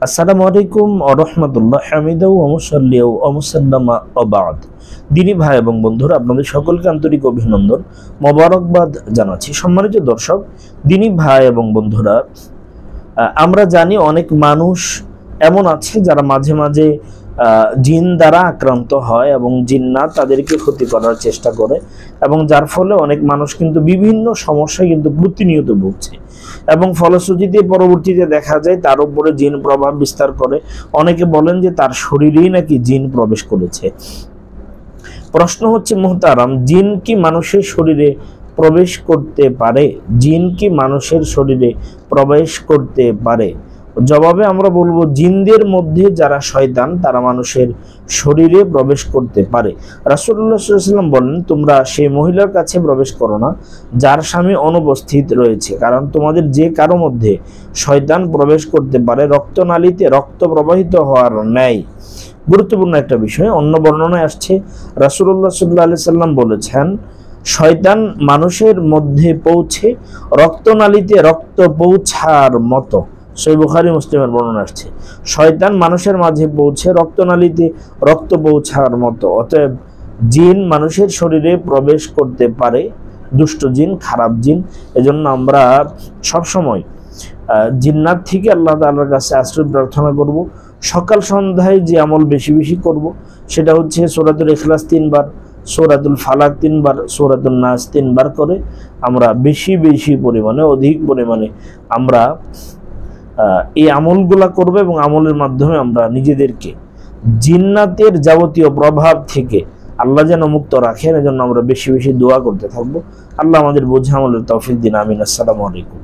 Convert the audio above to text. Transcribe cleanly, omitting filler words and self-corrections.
আসসালামু আলাইকুম ওয়া রাহমাতুল্লাহ হামিদা ওয়া মুসাল্লিয়া ওয়া মুসাল্লামা ওয়া বা'দ। দিনী ভাই এবং বন্ধুরা, আপনাদের সকলকে আন্তরিক অভিনন্দন, মোবারকবাদ জানাচ্ছি। সম্মানিত দর্শক, দিনী ভাই এবং বন্ধুরা, আমরা জানি অনেক মানুষ এমন আছে যারা মাঝে মাঝে জিন দ্বারা আক্রান্ত হয় এবং জিন্নাত তাদেরকে ক্ষতি করার চেষ্টা করে, এবং যার ফলে অনেক মানুষ কিন্তু বিভিন্ন সমস্যায় কিন্তু প্রতিনিয়ত ভুগছে, এবং ফলশ্রুতিতে পরবর্তীতে দেখা যায় তার উপরে জিন প্রভাব বিস্তার করে। অনেকে বলেন যে তার শরীরেই নাকি জিন প্রবেশ করেছে। প্রশ্ন হচ্ছে মুহতারাম, জিন কি মানুষের শরীরে প্রবেশ করতে পারে? জিন কি মানুষের শরীরে প্রবেশ করতে পারে? জবাবে আমরা বলবো, জিনদের মধ্যে যারা শয়তান তারা মানুষের শরীরে প্রবেশ করতে পারে। রাসূলুল্লাহ সাল্লাল্লাহু আলাইহি ওয়াসাল্লাম বলেন, তোমরা সেই মহিলার কাছে প্রবেশ করো না যার স্বামী অনুপস্থিত রয়েছে, কারণ তোমাদের যে কারো মধ্যে শয়তান প্রবেশ করতে পারে রক্তনালীতে রক্ত প্রবাহিত হওয়ার ন্যায়। গুরুত্বপূর্ণ একটা বিষয়। অন্য বর্ণনায় আসছে, রাসূলুল্লাহ সাল্লাল্লাহু আলাইহি ওয়াসাল্লাম বলেছেন, শয়তান মানুষের মধ্যে পৌঁছে রক্তনালীতে রক্ত পৌঁছার মতো। সহিহ বুখারী মুসলিমের বর্ণনা আসছে, শয়তান মানুষের মাঝে পৌঁছে রক্তনালীতে রক্ত পৌঁছার মতো। অতএব জিন মানুষের শরীরে প্রবেশ করতে পারে, দুষ্ট জিন, খারাপ জিন। এজন্য আমরা সবসময় জিন্নাত থেকে আল্লাহ তাআলার কাছে আশ্রয় প্রার্থনা করব। সকাল সন্ধ্যায় যে আমল বেশি বেশি করব সেটা হচ্ছে সূরাতুল ইখলাস 3 বার, সূরাতুল ফালাক 3 বার, সূরাতুন নাস 3 বার করে আমরা বেশি বেশি পরিমাণে, অধিক পরিমাণে আমরা এই আমলগুলা করব, এবং আমলের মাধ্যমে আমরা নিজেদেরকে জিন্নাতের যাবতীয় প্রভাব থেকে আল্লাহ যেন মুক্ত রাখেন। এজন্য আমরা বেশি বেশি দোয়া করতে থাকবো। আল্লাহ আমাদের বোঝা আমলের তৌফিক দিন। আমিন। আসসালামু আলাইকুম।